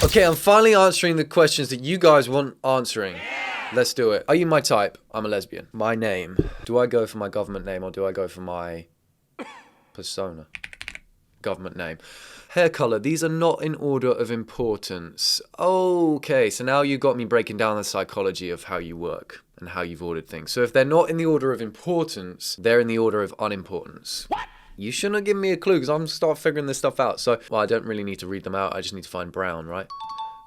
Okay, I'm finally answering the questions that you guys want answering. Let's do it. Are you my type? I'm a lesbian. My name. Do I go for my government name or do I go for my persona? Government name. Hair color. These are not in order of importance. Okay, so now you got me breaking down the psychology of how you work and how you've ordered things. So if they're not in the order of importance, they're in the order of unimportance. What? You shouldn't have given me a clue because I'm going to start figuring this stuff out. So, well, I don't really need to read them out. I just need to find brown, right?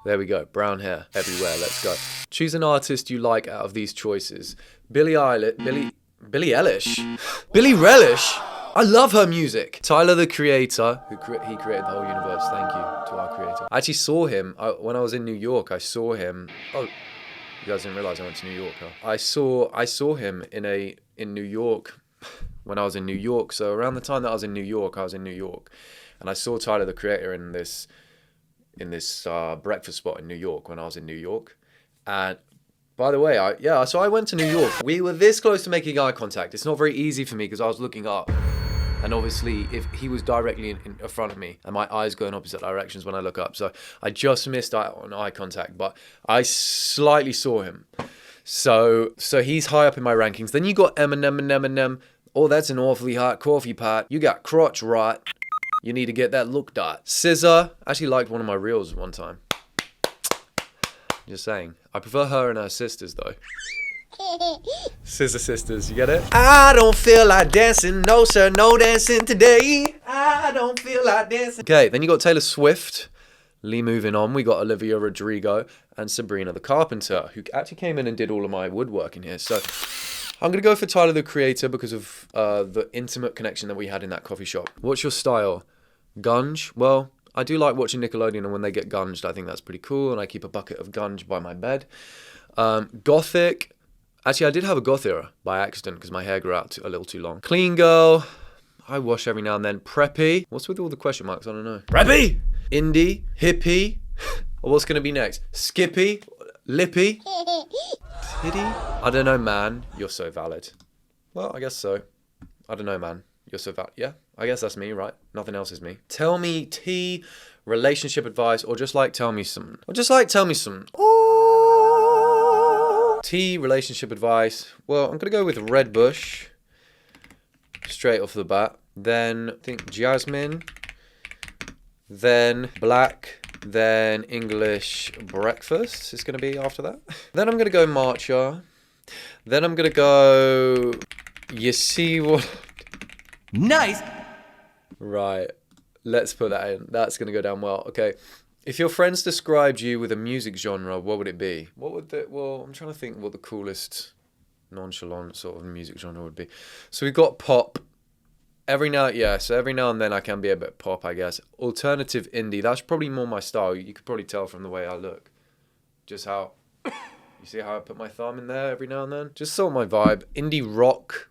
There we go. Brown hair everywhere. Let's go. Choose an artist you like out of these choices. Billie Eilish. Billie Eilish? Billie Relish? I love her music. Tyler, the Creator, he created the whole universe. Thank you to our creator. I actually saw him when I was in New York. I saw him. Oh, you guys didn't realize I went to New York, huh? I saw him in New York when I was in New York. So around the time that I was in New York, and I saw Tyler, the Creator, in this breakfast spot in New York when I was in New York. And by the way, so I went to New York. We were this close to making eye contact. It's not very easy for me because I was looking up. And obviously, if he was directly in front of me and my eyes go in opposite directions when I look up. So I just missed out on eye contact, but I slightly saw him. So he's high up in my rankings. Then you got Eminem. Oh, that's an awfully hot coffee pot. You got crotch rot. You need to get that looked at. SZA. Actually liked one of my reels one time. Just saying. I prefer her and her sisters though. SZA sisters, you get it? I don't feel like dancing, no sir, no dancing today. I don't feel like dancing. Okay, then you got Taylor Swift. Moving on, we got Olivia Rodrigo and Sabrina the Carpenter, who actually came in and did all of my woodworking here. So I'm gonna go for Tyler the Creator because of the intimate connection that we had in that coffee shop. What's your style? Gunge? Well, I do like watching Nickelodeon, and when they get gunged, I think that's pretty cool, and I keep a bucket of gunge by my bed. Gothic. Actually, I did have a goth era by accident because my hair grew out a little too long. Clean girl. I wash every now and then. Preppy. What's with all the question marks? I don't know. Preppy. Indie. Hippie. Or what's going to be next? Skippy. Lippy. Titty. I don't know, man. You're so valid. Well, I guess so. I don't know, man. You're so valid. Yeah, I guess that's me, right? Nothing else is me. Tell me tea, relationship advice, or just like tell me some. Tea, relationship advice. Well, I'm going to go with Red Bush. Straight off the bat. Then, I think Jasmine. Then Black. Then English Breakfast is going to be after that. Then I'm going to go Matcha. Then I'm going to go... You see what... Nice! Right. Let's put that in. That's going to go down well. Okay. If your friends described you with a music genre, what would it be? Well, I'm trying to think what the coolest nonchalant sort of music genre would be. So we've got pop. Every now and then I can be a bit pop, I guess. Alternative indie, that's probably more my style. You could probably tell from the way I look. Just how, you see how I put my thumb in there every now and then? Just sort of my vibe. Indie rock.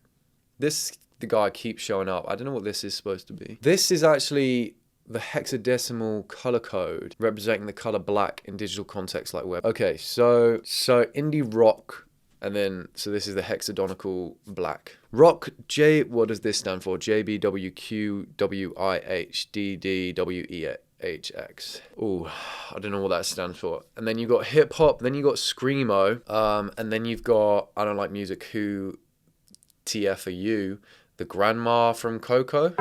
The guy keeps showing up. I don't know what this is supposed to be. This is actually the hexadecimal color code representing the color black in digital context like web. Okay, so indie rock, and then, so this is the hexagonal black. Rock, what does this stand for? JBWQWIHDDWEHX. Ooh, I don't know what that stands for. And then you've got hip hop, then you've got screamo, and then you've got, I don't like music, who, TF are you, the grandma from Coco?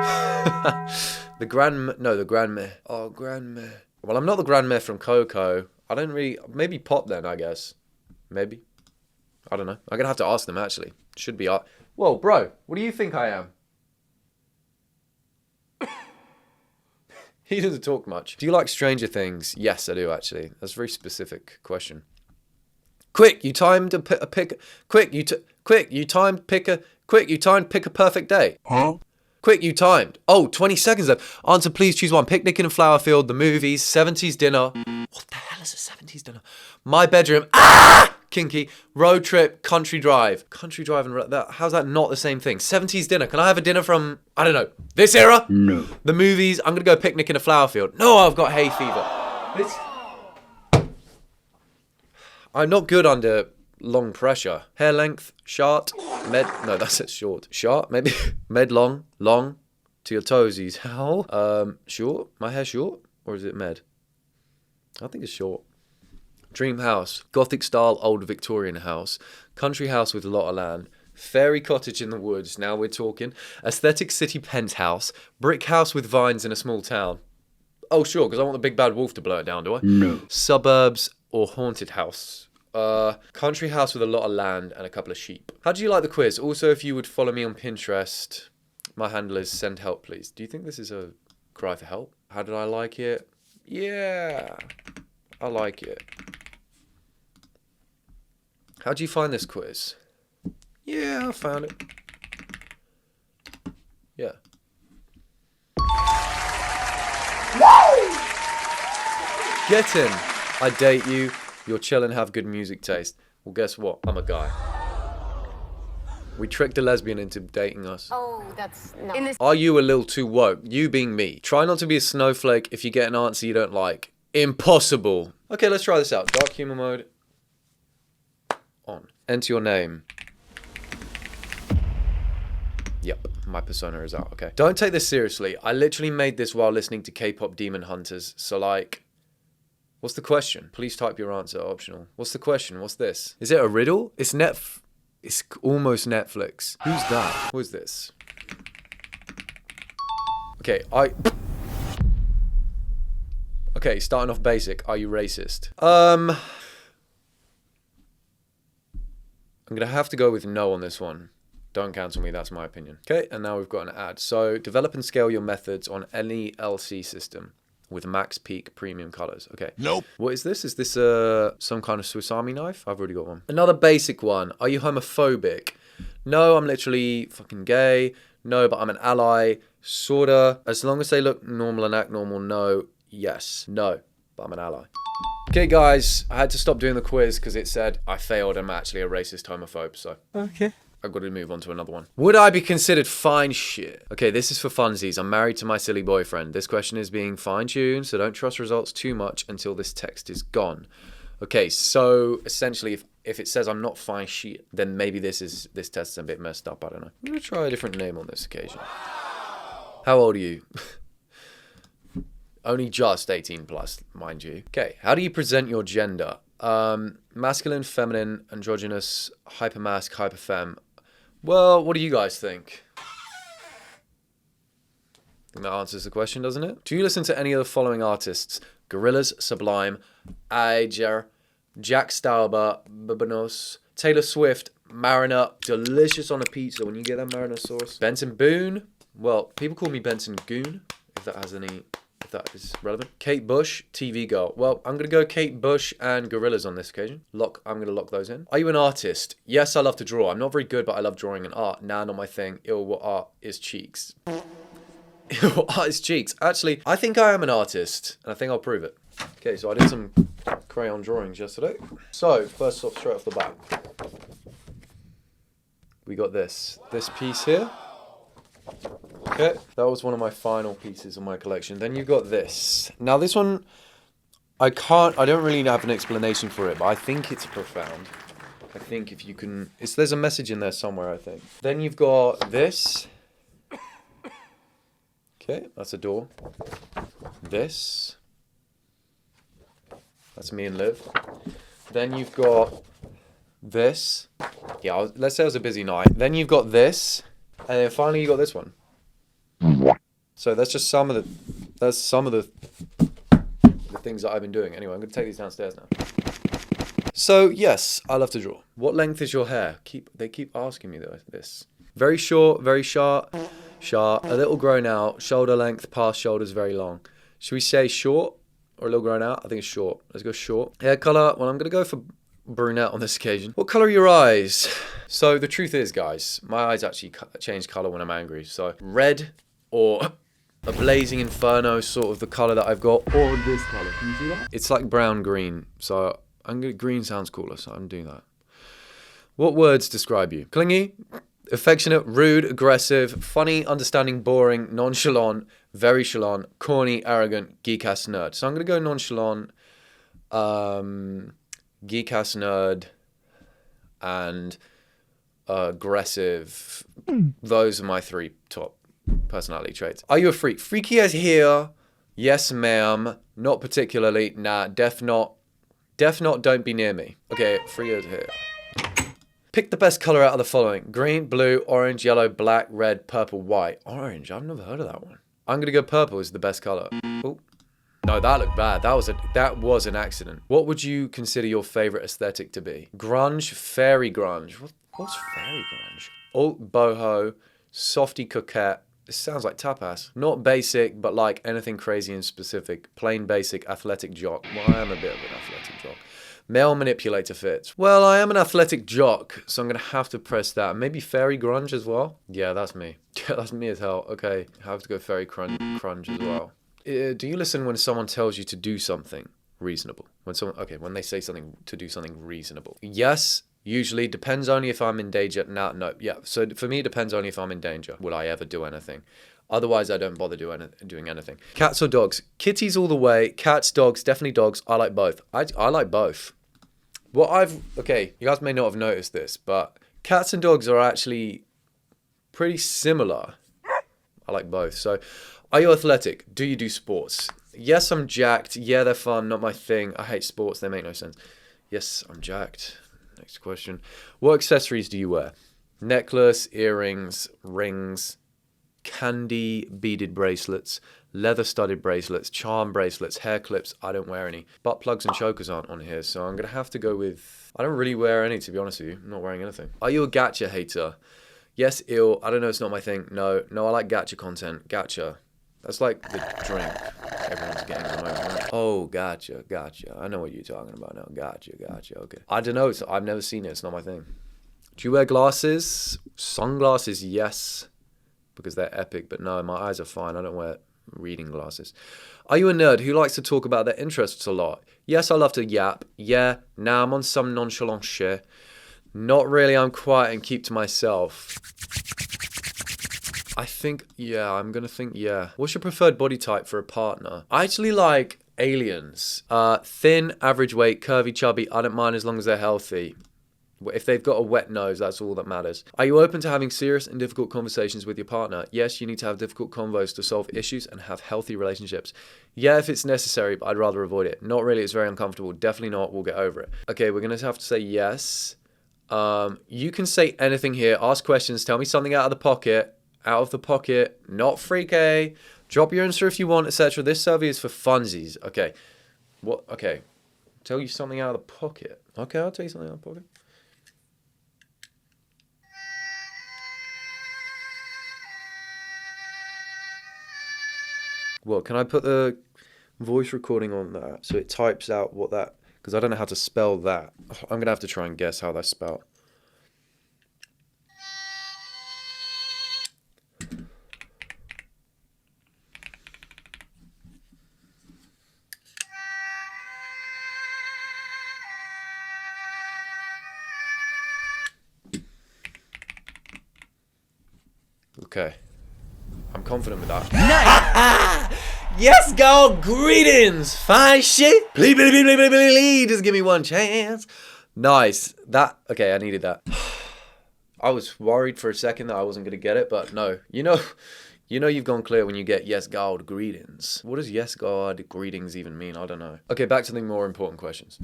The grandma. Oh, grandma. Well, I'm not the grandma from Coco. I don't really, maybe pop then, I guess. Maybe. I don't know. I'm going to have to ask them, actually. Should be art. Whoa, bro, what do you think I am? He doesn't talk much. Do you like Stranger Things? Yes, I do, actually. That's a very specific question. Quick, you timed pick a perfect day. Huh? Quick, you timed. Oh, 20 seconds left. Answer, please choose one. Picnic in a flower field, the movies, 70s dinner. What the hell is a 70s dinner? My bedroom. Ah! Kinky. Road trip, country drive. Country drive and how's that not the same thing? 70s dinner. Can I have a dinner from, I don't know, this era? No. The movies. I'm going to go picnic in a flower field. No, I've got hay fever. I'm not good under long pressure. Hair length, short, no, that's it, short. Short, maybe. Med long to your toesies. How? Short? My hair short? Or is it med? I think it's short. Dream house. Gothic style old Victorian house. Country house with a lot of land. Fairy cottage in the woods. Now we're talking. Aesthetic city penthouse. Brick house with vines in a small town. Oh, sure, because I want the big bad wolf to blow it down, do I? No. Suburbs or haunted house. Country house with a lot of land and a couple of sheep. How do you like the quiz? Also, if you would follow me on Pinterest, my handle is send help, please. Do you think this is a cry for help? How did I like it? Yeah, I like it. How do you find this quiz? Yeah, I found it. Yeah. Get in. I date you. You're chill and have good music taste. Well, guess what? I'm a guy. We tricked a lesbian into dating us. Oh, that's no. Are you a little too woke? You being me. Try not to be a snowflake if you get an answer you don't like. Impossible. Okay, let's try this out. Dark humor mode. On. Enter your name. Yep, my persona is out. Okay. Don't take this seriously. I literally made this while listening to K-pop Demon Hunters. So like... What's the question? Please type your answer, optional. What's the question? What's this? Is it a riddle? It's almost Netflix. Who's that? Who is this? Okay, Okay, starting off basic. Are you racist? I'm gonna have to go with no on this one. Don't cancel me, that's my opinion. Okay, and now we've got an ad. So, develop and scale your methods on any LC system with max peak premium colors. Okay. Nope. What is this? Is this some kind of Swiss Army knife? I've already got one. Another basic one. Are you homophobic? No, I'm literally fucking gay. No, but I'm an ally. Sorta. As long as they look normal and act normal, no. Yes. No, but I'm an ally. Okay, guys, I had to stop doing the quiz because it said I failed. I'm actually a racist homophobe, so. Okay. I've got to move on to another one. Would I be considered fine shit? Okay, this is for funsies. I'm married to my silly boyfriend. This question is being fine-tuned, so don't trust results too much until this text is gone. Okay, so essentially, if it says I'm not fine shit, then maybe this test is a bit messed up. I don't know. I'm going to try a different name on this occasion. How old are you? Only just 18 plus, mind you. Okay, how do you present your gender? Masculine, feminine, androgynous, hypermasc, hyperfem. Well, what do you guys think? I think that answers the question, doesn't it? Do you listen to any of the following artists? Gorillaz, Sublime, Ager, Jack Stauber, Babanos, Taylor Swift, Mariner, delicious on a pizza when you get that Mariner sauce. Benson Boone, well, people call me Benson Goon, if that is relevant. Kate Bush, TV girl. Well, I'm going to go Kate Bush and Gorillaz on this occasion. I'm going to lock those in. Are you an artist? Yes, I love to draw. I'm not very good, but I love drawing and art. Nah, not my thing. Ew, what art is cheeks? Ew, what art is cheeks? Actually, I think I am an artist, and I think I'll prove it. Okay, so I did some crayon drawings yesterday. So, first off, straight off the bat, we got this piece here. Okay, that was one of my final pieces of my collection. Then you've got this. Now this one, I don't really have an explanation for it, but I think it's profound. I think if you can, there's a message in there somewhere, I think. Then you've got this. Okay, that's a door. This. That's me and Liv. Then you've got this. Yeah, let's say it was a busy night. Then you've got this. And then finally you got this one. So that's just some of the things that I've been doing. Anyway, I'm going to take these downstairs now. So yes, I love to draw. What length is your hair? They keep asking me this. Very short, very sharp, a little grown out, shoulder length, past shoulders, very long. Should we say short or a little grown out? I think it's short. Let's go short. Hair color, well, I'm going to go for brunette on this occasion. What color are your eyes? So the truth is, guys, my eyes actually change color when I'm angry. So red or a blazing inferno, sort of the color that I've got, or this color. Can you see that? It's like brown green. So green sounds cooler, so I'm doing that. What words describe you? Clingy, affectionate, rude, aggressive, funny, understanding, boring, nonchalant, very chalant, corny, arrogant, geek-ass nerd. So I'm going to go nonchalant, geek-ass nerd, and aggressive. Those are my three top personality traits. Are you a freak? Freaky as here. Yes, ma'am. Not particularly. Nah, def not. Def not, don't be near me. Okay, 3 years here. Pick the best color out of the following. Green, blue, orange, yellow, black, red, purple, white. Orange, I've never heard of that one. I'm gonna go purple is the best color. Oh. No, that looked bad. That was an accident. What would you consider your favorite aesthetic to be? Grunge, fairy grunge. What's fairy grunge? Alt boho, softy coquette. This sounds like tapas. Not basic, but like anything crazy and specific. Plain basic athletic jock. Well, I am a bit of an athletic jock. Male manipulator fits. Well, I am an athletic jock, so I'm gonna have to press that. Maybe fairy grunge as well? Yeah, that's me. Yeah, that's me as hell. Okay, I have to go fairy crunge as well. Do you listen when someone tells you to do something reasonable? When they say something to do something reasonable. Yes, usually. Depends only if I'm in danger. No, yeah. So for me, it depends only if I'm in danger. Will I ever do anything? Otherwise, I don't bother doing anything. Cats or dogs? Kitties all the way. Cats, dogs, definitely dogs. I like both. I like both. Okay, you guys may not have noticed this, but cats and dogs are actually pretty similar. I like both. So, are you athletic? Do you do sports? Yes, I'm jacked. Yeah, they're fun. Not my thing. I hate sports. They make no sense. Yes, I'm jacked. Next question. What accessories do you wear? Necklace, earrings, rings, candy beaded bracelets, leather studded bracelets, charm bracelets, hair clips. I don't wear any. Butt plugs and chokers aren't on here, so I'm going to have to go with... I don't really wear any, to be honest with you. I'm not wearing anything. Are you a gacha hater? Yes, ill. I don't know, it's not my thing. No, I like gacha content. Gacha. That's like the drink everyone's getting at the moment, right? Oh, gotcha. I know what you're talking about now. Gotcha. Okay. I don't know. I've never seen it. It's not my thing. Do you wear glasses? Sunglasses, yes. Because they're epic. But no, my eyes are fine. I don't wear reading glasses. Are you a nerd who likes to talk about their interests a lot? Yes, I love to yap. Yeah. Nah, I'm on some nonchalant shit. Not really. I'm quiet and keep to myself. I think, yeah, I'm going to think, yeah. What's your preferred body type for a partner? I actually like aliens. Thin, average weight, curvy, chubby. I don't mind as long as they're healthy. If they've got a wet nose, that's all that matters. Are you open to having serious and difficult conversations with your partner? Yes, you need to have difficult convos to solve issues and have healthy relationships. Yeah, if it's necessary, but I'd rather avoid it. Not really, it's very uncomfortable. Definitely not, we'll get over it. Okay, we're going to have to say yes. You can say anything here. Ask questions, tell me something out of the pocket. Out of the pocket, not freaky. Drop your answer if you want, etc. This survey is for funsies. Okay. What? Okay. Tell you something out of the pocket. Okay, I'll tell you something out of the pocket. Well, can I put the voice recording on that so it types out what that... Because I don't know how to spell that. I'm going to have to try and guess how that's spelled. Okay. I'm confident with that. Nice! Yes, go! Greetings! Fine shit! Please, just give me one chance. Nice. Okay, I needed that. I was worried for a second that I wasn't going to get it, but no. You know you've gone clear when you get yes, God, greetings. What does yes, God, greetings even mean? I don't know. Okay, back to the more important questions.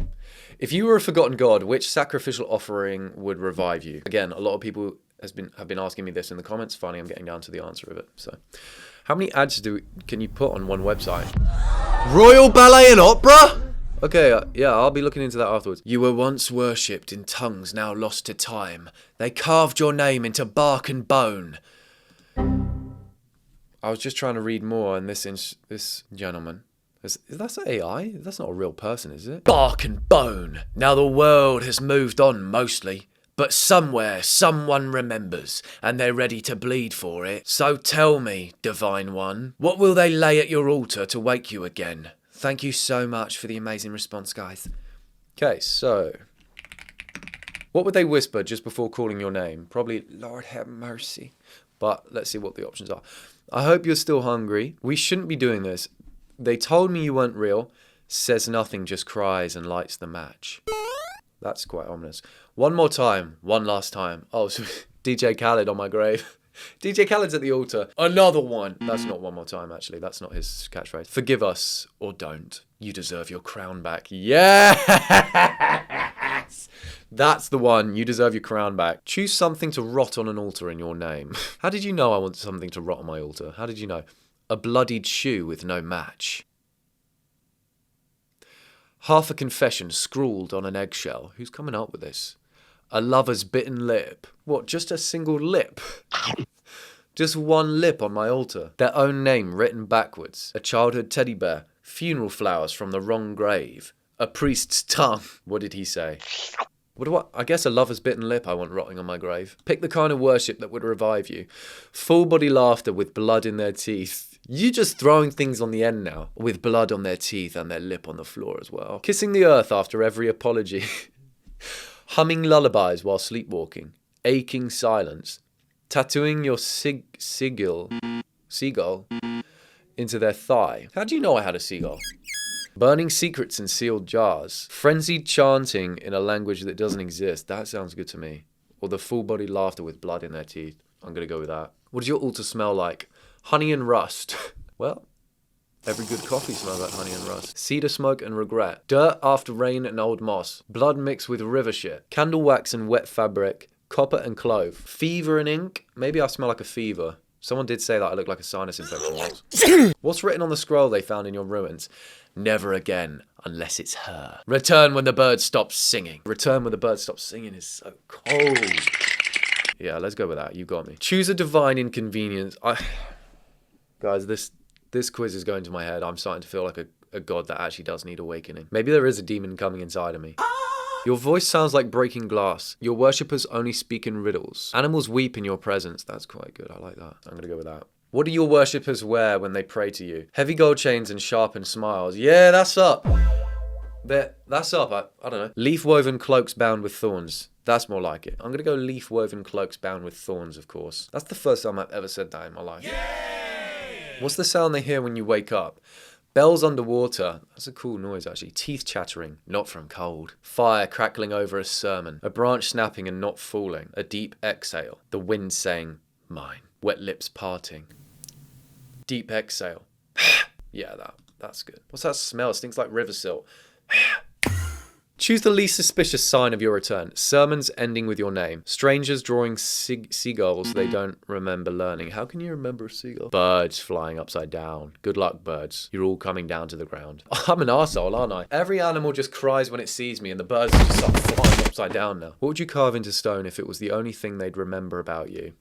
If you were a forgotten god, which sacrificial offering would revive you? Again, a lot of people have been asking me this in the comments. Finally, I'm getting down to the answer of it. So, how many ads can you put on one website? Royal Ballet and Opera? Okay, yeah, I'll be looking into that afterwards. You were once worshipped in tongues now lost to time. They carved your name into bark and bone. I was just trying to read more, and this gentleman... That's AI? That's not a real person, is it? Bark and bone. Now the world has moved on mostly. But somewhere, someone remembers, and they're ready to bleed for it. So tell me, Divine One, what will they lay at your altar to wake you again? Thank you so much for the amazing response, guys. Okay, so... what would they whisper just before calling your name? Probably, Lord have mercy. But let's see what the options are. I hope you're still hungry. We shouldn't be doing this. They told me you weren't real. Says nothing, just cries and lights the match. That's quite ominous. One more time. One last time. Oh, so DJ Khaled on my grave. DJ Khaled's at the altar. Another one. That's not one more time, actually. That's not his catchphrase. Forgive us or don't. You deserve your crown back. Yes! That's the one. You deserve your crown back. Choose something to rot on an altar in your name. How did you know I want something to rot on my altar? How did you know? A bloodied shoe with no match. Half a confession scrawled on an eggshell. Who's coming up with this? A lover's bitten lip. What, just a single lip? Just one lip on my altar. Their own name written backwards. A childhood teddy bear. Funeral flowers from the wrong grave. A priest's tongue. What did he say? I guess a lover's bitten lip I want rotting on my grave. Pick the kind of worship that would revive you. Full body laughter with blood in their teeth. You just throwing things on the end now. With blood on their teeth and their lip on the floor as well. Kissing the earth after every apology. Humming lullabies while sleepwalking. Aching silence. Tattooing your seagull into their thigh. How do you know I had a seagull? Burning secrets in sealed jars. Frenzied chanting in a language that doesn't exist. That sounds good to me. Or the full body laughter with blood in their teeth. I'm going to go with that. What does your altar smell like? Honey and rust. Well, every good coffee smells like honey and rust. Cedar smoke and regret. Dirt after rain and old moss. Blood mixed with river shit. Candle wax and wet fabric. Copper and clove. Fever and ink. Maybe I smell like a fever. Someone did say that I look like a sinus infection once. What's written on the scroll they found in your ruins? Never again, unless it's her. Return when the bird stops singing. Return when the bird stops singing is so cold. Yeah, let's go with that. You got me. Choose a divine inconvenience. Guys, this quiz is going to my head. I'm starting to feel like a god that actually does need awakening. Maybe there is a demon coming inside of me. Your voice sounds like breaking glass. Your worshippers only speak in riddles. Animals weep in your presence. That's quite good. I like that. I'm going to go with that. What do your worshippers wear when they pray to you? Heavy gold chains and sharpened smiles. Yeah, that's up. That's up. I don't know. Leaf-woven cloaks bound with thorns. That's more like it. I'm going to go leaf-woven cloaks bound with thorns, of course. That's the first time I've ever said that in my life. Yay! What's the sound they hear when you wake up? Bells underwater. That's a cool noise, actually. Teeth chattering, not from cold. Fire crackling over a sermon. A branch snapping and not falling. A deep exhale. The wind saying, mine. Wet lips parting. Deep exhale. Yeah, that's good. What's that smell? It stinks like river silt. Choose the least suspicious sign of your return. Sermons ending with your name. Strangers drawing seagulls they don't remember learning. How can you remember a seagull? Birds flying upside down. Good luck, birds. You're all coming down to the ground. I'm an arsehole, aren't I? Every animal just cries when it sees me and the birds just start flying upside down now. What would you carve into stone if it was the only thing they'd remember about you?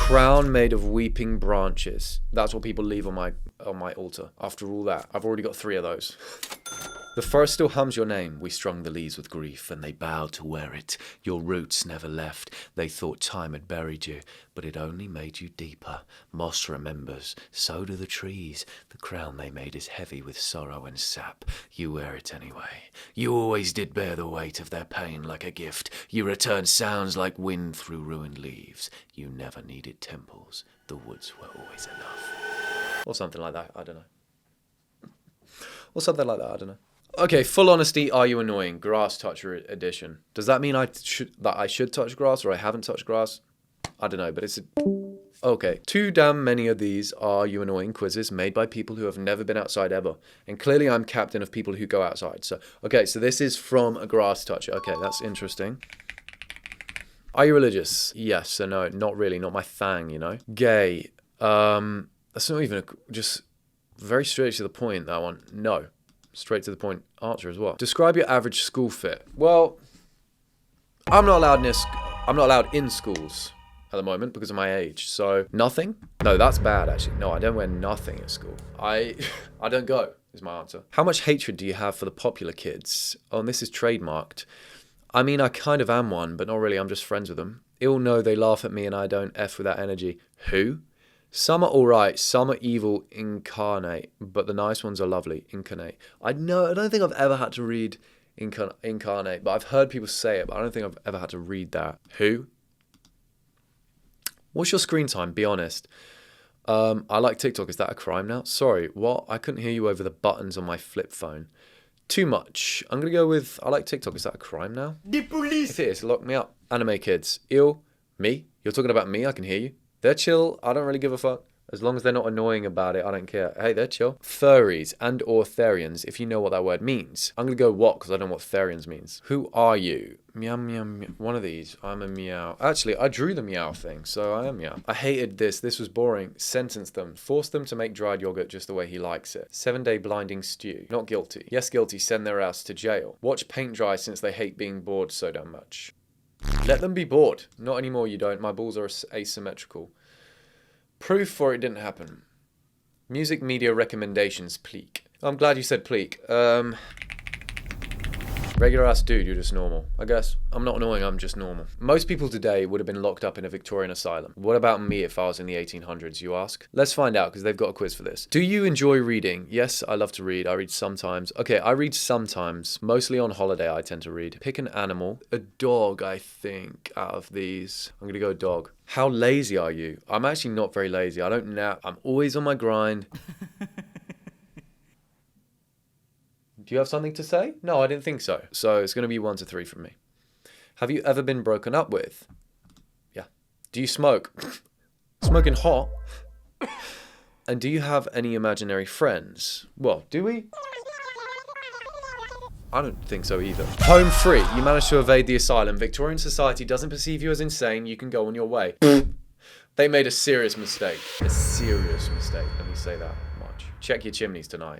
Crown made of weeping branches. That's what people leave on my altar. After all that, I've already got 3 of those. The forest still hums your name. We strung the leaves with grief, and they bowed to wear it. Your roots never left. They thought time had buried you, but it only made you deeper. Moss remembers, so do the trees. The crown they made is heavy with sorrow and sap. You wear it anyway. You always did bear the weight of their pain like a gift. You return sounds like wind through ruined leaves. You never needed temples. The woods were always enough. Or something like that. I don't know. Or something like that. I don't know. Okay, full honesty, are you annoying? Grass toucher edition. Does that mean I should touch grass or I haven't touched grass? I don't know, but it's okay. Too damn many of these are you annoying quizzes made by people who have never been outside ever. And clearly I'm captain of people who go outside. So this is from a grass toucher. Okay, that's interesting. Are you religious? Yes or no? Not really, not my thing, you know? Gay. That's not even just very straight to the point, that one. No. Straight to the point answer as well. Describe your average school fit. Well, I'm not allowed in schools at the moment because of my age. So nothing? No, that's bad actually. No, I don't wear nothing at school. I don't go is my answer. How much hatred do you have for the popular kids? Oh, and this is trademarked. I mean, I kind of am one, but not really. I'm just friends with them. Ill know they laugh at me and I don't F with that energy. Who? Some are alright, some are evil incarnate, but the nice ones are lovely, incarnate. I don't think I've ever had to read incarnate, but I've heard people say it, but I don't think I've ever had to read that. Who? What's your screen time? Be honest. I like TikTok. Is that a crime now? Sorry, what? I couldn't hear you over the buttons on my flip phone. Too much. I'm going to go with, I like TikTok. Is that a crime now? The police. If it is, lock me up. Anime kids. Ew. Me? You're talking about me? I can hear you. They're chill. I don't really give a fuck. As long as they're not annoying about it, I don't care. Hey, they're chill. Furries and or therians, if you know what that word means. I'm going to go what, because I don't know what therians means. Who are you? Meow, meow, meow. One of these. I'm a meow. Actually, I drew the meow thing, so I am meow. I hated this. This was boring. Sentence them. Force them to make dried yogurt just the way he likes it. 7-day blinding stew. Not guilty. Yes, guilty. Send their ass to jail. Watch paint dry since they hate being bored so damn much. Let them be bored. Not anymore, you don't. My balls are asymmetrical. Proof for it didn't happen. Music media recommendations, pleek. I'm glad you said pleek. Regular ass dude, you're just normal. I guess. I'm not annoying, I'm just normal. Most people today would have been locked up in a Victorian asylum. What about me if I was in the 1800s, you ask? Let's find out, because they've got a quiz for this. Do you enjoy reading? Yes, I love to read. I read sometimes. Okay, I read sometimes. Mostly on holiday, I tend to read. Pick an animal. A dog, I think, out of these. I'm gonna go dog. How lazy are you? I'm actually not very lazy. I don't nap. I'm always on my grind. Do you have something to say? No, I didn't think so. So it's going to be 1 to 3 from me. Have you ever been broken up with? Yeah. Do you smoke? Smoking hot? And do you have any imaginary friends? Well, do we? I don't think so either. Home free. You managed to evade the asylum. Victorian society doesn't perceive you as insane. You can go on your way. They made a serious mistake. A serious mistake. Let me say that much. Check your chimneys tonight.